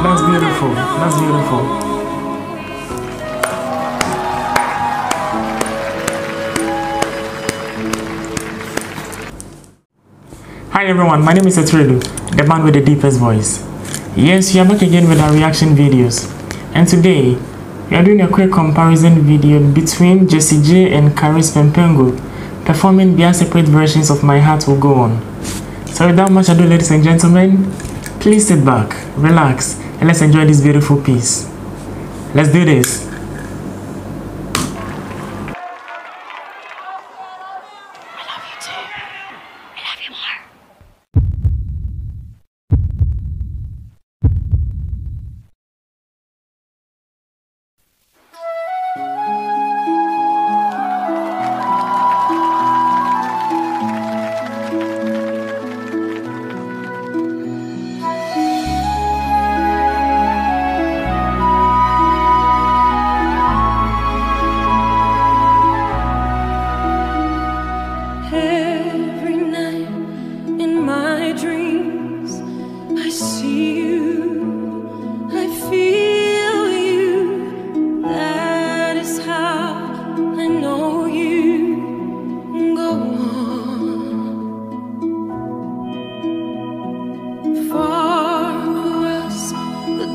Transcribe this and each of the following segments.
That's beautiful. That's beautiful. Hi everyone, my name is Etredu, the man with the deepest voice. Yes, we are back again with our reaction videos. And today, we are doing a quick comparison video between Jessie J and Charice Pempengco performing their separate versions of My Heart Will Go On. So without much ado, ladies and gentlemen, please sit back, relax, and let's enjoy this beautiful piece. Let's do this.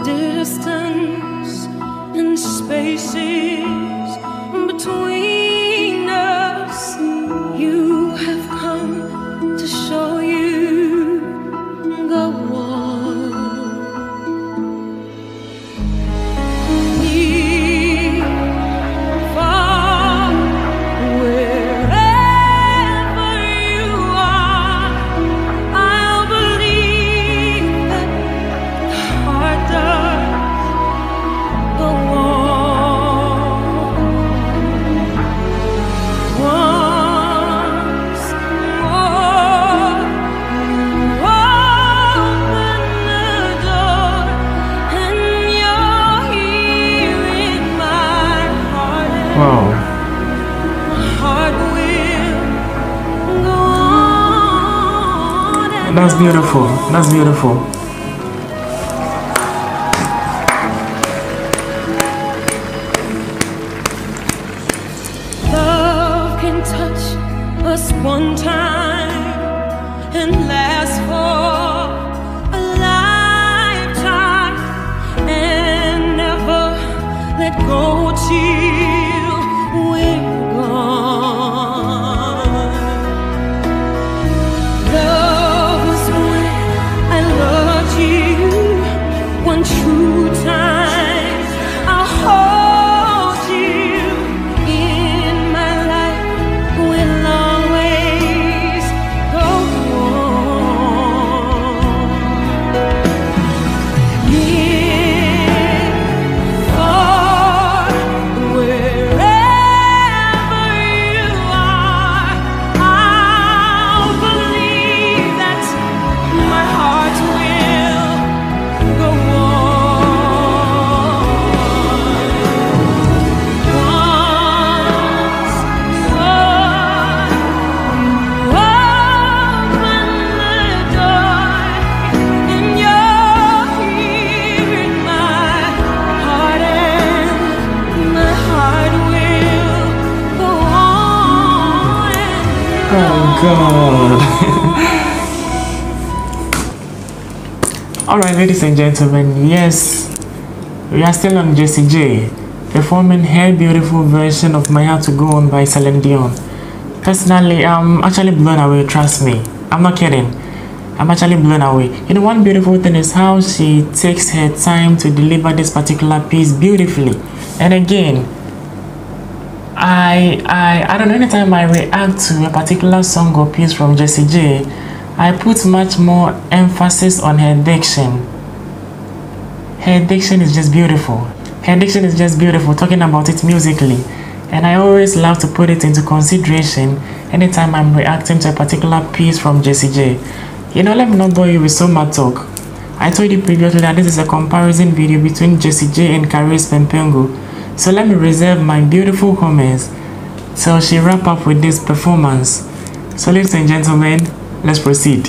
Distance and spaces between us, you have come to show you the one. Near, far, wherever you are, I'll believe that the heart does. Wow. That's beautiful. That's beautiful. Love can touch us one time and last for a lifetime and never let go till we're gone. Love is when I loved you one true time. I'll hold you in my life, will always go on. Near, far, wherever you are, I'll believe that my heart will go on. Once more, open the door, and you're here in my heart, and my heart will go on. Oh God. Alright, ladies and gentlemen, yes, we are still on Jessie J performing her beautiful version of My Heart to Go On by Celine Dion. Personally, I'm actually blown away, trust me. I'm not kidding. I'm actually blown away. You know, one beautiful thing is how she takes her time to deliver this particular piece beautifully. And again, I don't know, anytime I react to a particular song or piece from Jessie J, I put much more emphasis on her diction. Her diction is just beautiful. Her diction is just beautiful, talking about it musically. And I always love to put it into consideration anytime I'm reacting to a particular piece from Jessie J. You know, let me not bore you with so much talk. I told you previously that this is a comparison video between Jessie J and Charice Pempengco. So let me reserve my beautiful comments till she wrap up with this performance. So ladies and gentlemen, let's proceed.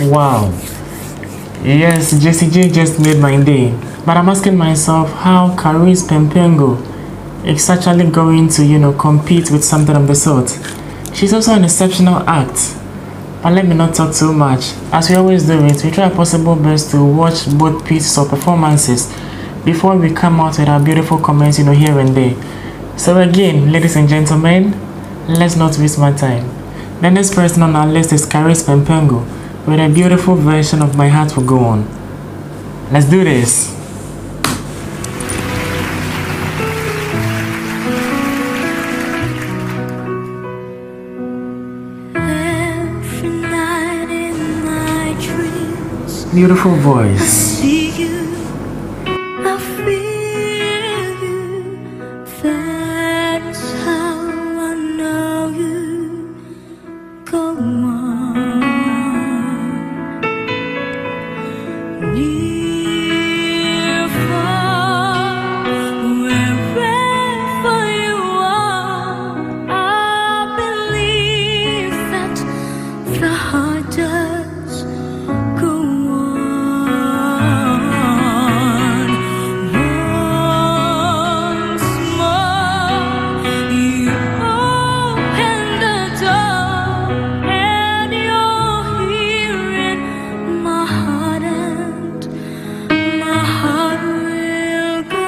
Wow. Yes, Jessie J just made my day. But I'm asking myself how Charice Pempengco is actually going to, compete with something of the sort. She's also an exceptional act. But let me not talk too much. As we always do it, we try our possible best to watch both pieces or performances before we come out with our beautiful comments, here and there. So again, ladies and gentlemen, let's not waste my time. The next person on our list is Charice Pempengco with a beautiful version of My Heart Will Go On. Let's do this. Every night in my dreams, Beautiful voice. see you, I feel you. That's how I know you. Go on, near, far, wherever you are. I believe that the heart does go on. Once more, you open the door, and you're here in my heart, and my heart will go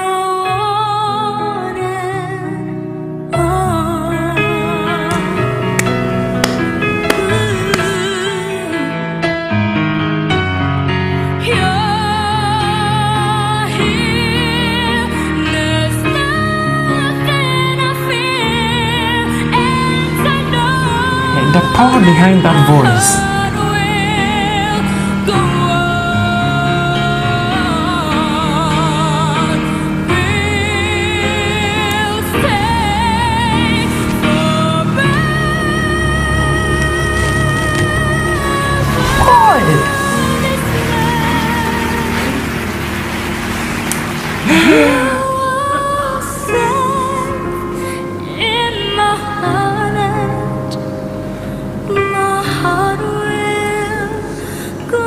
on and on. You're here, there's nothing I fear, and I know The power behind that voice. heart will go on. We'll stay forever. In my heart, and my heart will go on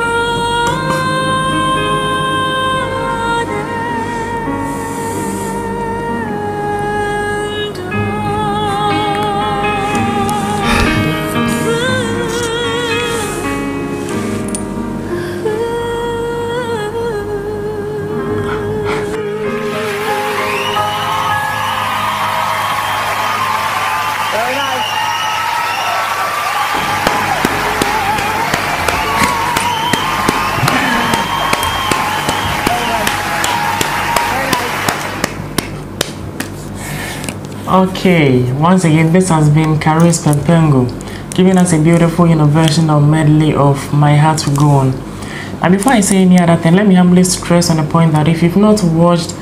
Very nice. Okay, once again, this has been Charice Pempengco giving us a beautiful, version or medley of My Heart Will Go On. And before I say any other thing, let me humbly stress on the point that if you've not watched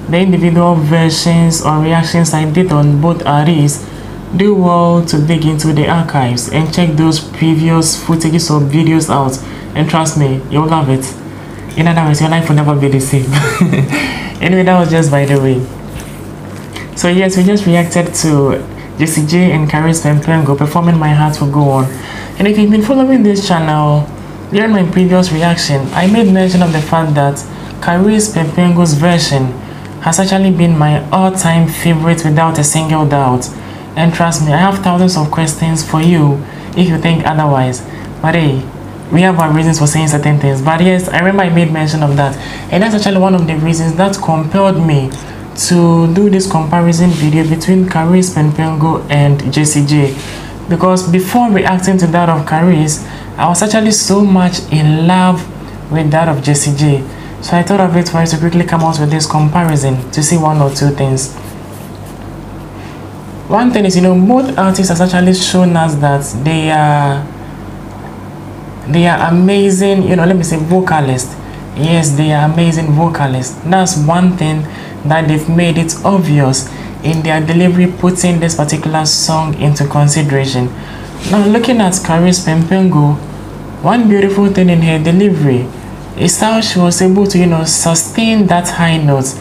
the individual versions or reactions I did on both artists, do well to dig into the archives and check those previous footages or videos out. And trust me, you'll love it. In other words, your life will never be the same. Anyway, that was just by the way. So yes, we just reacted to Jessie J and Charice Pempengco performing My Heart Will Go On. And if you've been following this channel, during my previous reaction, I made mention of the fact that Charice Pempengco's version has actually been my all-time favorite without a single doubt. And trust me, I have thousands of questions for you if you think otherwise. But hey, we have our reasons for saying certain things. But yes, I remember I made mention of that. And that's actually one of the reasons that compelled me to do this comparison video between Charice Pempengco and Jessie J. Because before reacting to that of Charice, I was actually so much in love with that of Jessie J. So I thought of it wise to quickly come out with this comparison to see one or two things. One thing is, both artists have actually shown us that they are amazing, let me say vocalists. Yes, they are amazing vocalists. That's one thing that they've made it obvious in their delivery, putting this particular song into consideration. Now, looking at Charice Pempengco, one beautiful thing in her delivery is how she was able to, sustain that high note,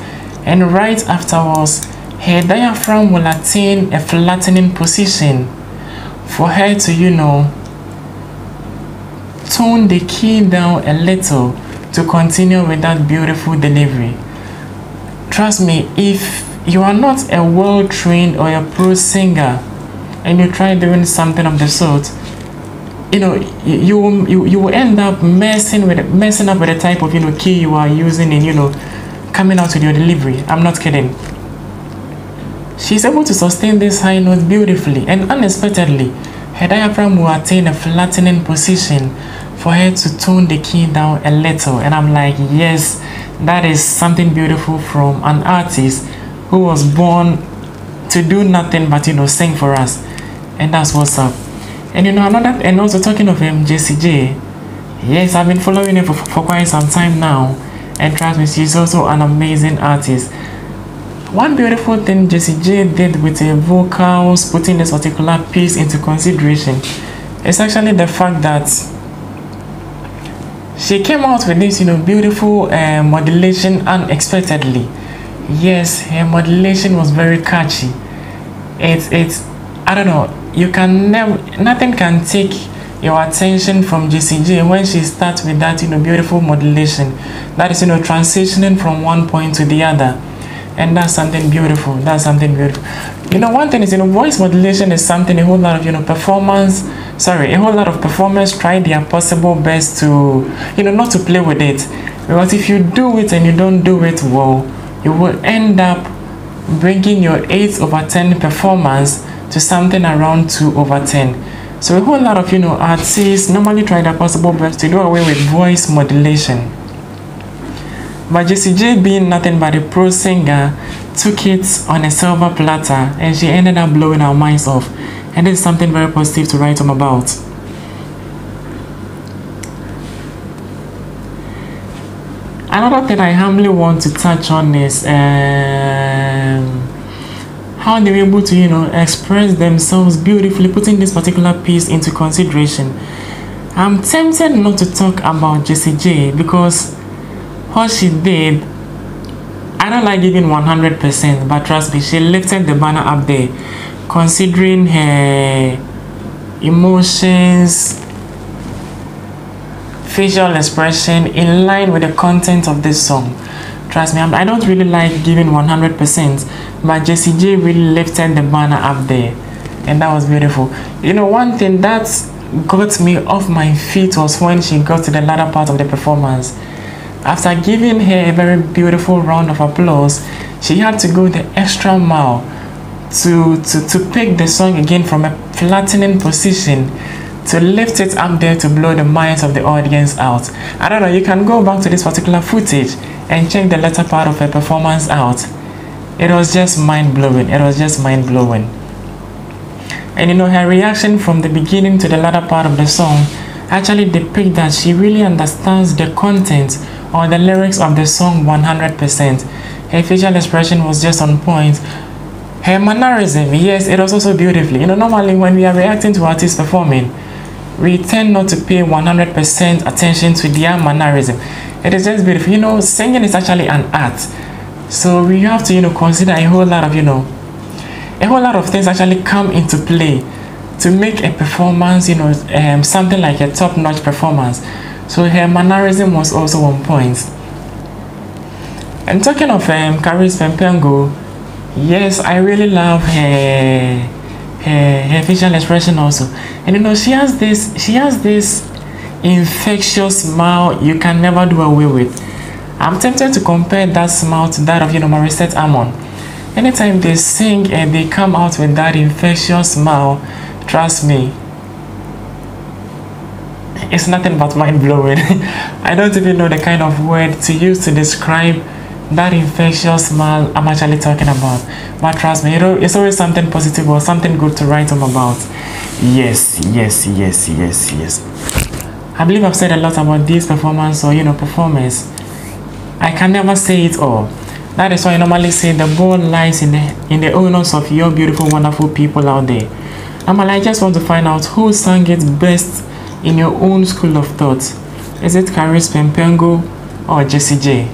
and right afterwards, her diaphragm will attain a flattening position for her to, tone the key down a little to continue with that beautiful delivery. Trust me, if you are not a well-trained or a pro singer and you try doing something of the sort, you will end up messing up with the type of key you are using and coming out with your delivery. I'm not kidding. She's able to sustain this high note beautifully, and unexpectedly her diaphragm will attain a flattening position for her to tone the key down a little. And I'm like, yes, that is something beautiful from an artist who was born to do nothing but sing for us. And that's what's up. And and also talking of Jessie J, yes, I've been following her for quite some time now, and trust me, she's also an amazing artist. One beautiful thing Jessie J did with her vocals, putting this particular piece into consideration, is actually the fact that she came out with this beautiful modulation unexpectedly. Yes, her modulation was very catchy. It's I don't know, nothing can take your attention from Jessie J when she starts with that beautiful modulation, that is transitioning from one point to the other. And that's something beautiful. That's something beautiful. One thing is, voice modulation is something a whole lot of performers try their possible best to, not to play with it. Because if you do it and you don't do it well, you will end up bringing your 8/10 performance to something around 2/10. So a whole lot of, artists normally try their possible best to do away with voice modulation. But Jessie J, being nothing but a pro singer, took it on a silver platter, and she ended up blowing our minds off. And this is something very positive to write home about. Another thing I humbly want to touch on is how they were able to, express themselves beautifully, putting this particular piece into consideration. I'm tempted not to talk about Jessie J because what she did, I don't like giving 100%, but trust me, she lifted the banner up there, considering her emotions, facial expression in line with the content of this song. Trust me, I don't really like giving 100%, but Jessie J really lifted the banner up there, and that was beautiful. One thing that got me off my feet was when she got to the latter part of the performance. After giving her a very beautiful round of applause, she had to go the extra mile to pick the song again from a flattening position, to lift it up there to blow the minds of the audience out. I don't know, you can go back to this particular footage and check the latter part of her performance out. It was just mind-blowing. It was just mind-blowing. And her reaction from the beginning to the latter part of the song actually depict that she really understands the content or the lyrics of the song 100%. Her facial expression was just on point. Her mannerism, yes, it was also beautifully. Normally when we are reacting to artists performing, we tend not to pay 100% attention to their mannerism. It is just beautiful. Singing is actually an art. So we have to, consider a whole lot of things actually come into play to make a performance, something like a top-notch performance. So her mannerism was also on point. And talking of Charice Pempengco, yes, I really love her facial expression also. And she has this infectious smile you can never do away with. I'm tempted to compare that smile to that of Morissette Amon. Anytime they sing and they come out with that infectious smile, trust me, it's nothing but mind-blowing. I don't even know the kind of word to use to describe that infectious smile I'm actually talking about. But trust me, it's always something positive or something good to write home about. Yes. I believe I've said a lot about this performance or performance. I can never say it all. That is why I normally say the ball lies in the owners of your beautiful, wonderful people out there. I just want to find out who sang it best in your own school of thought. Is it Charice Pempengco or Jessie J?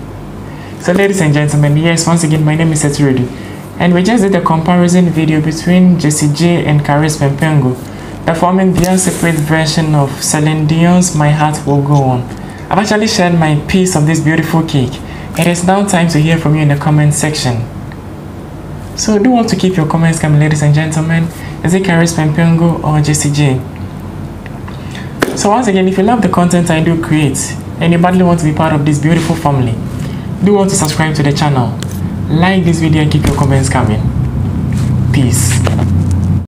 So ladies and gentlemen, yes, once again, my name is Jessie, and we just did a comparison video between Jessie J and Charice Pempengco. performing their separate version of Celine Dion's My Heart Will Go On. I've actually shared my piece of this beautiful cake. It is now time to hear from you in the comment section. So do want to keep your comments coming, ladies and gentlemen. Is it Charice, Pempengco, or Jessie J? So once again, if you love the content I do create and you badly want to be part of this beautiful family, do want to subscribe to the channel, like this video, and keep your comments coming. Peace.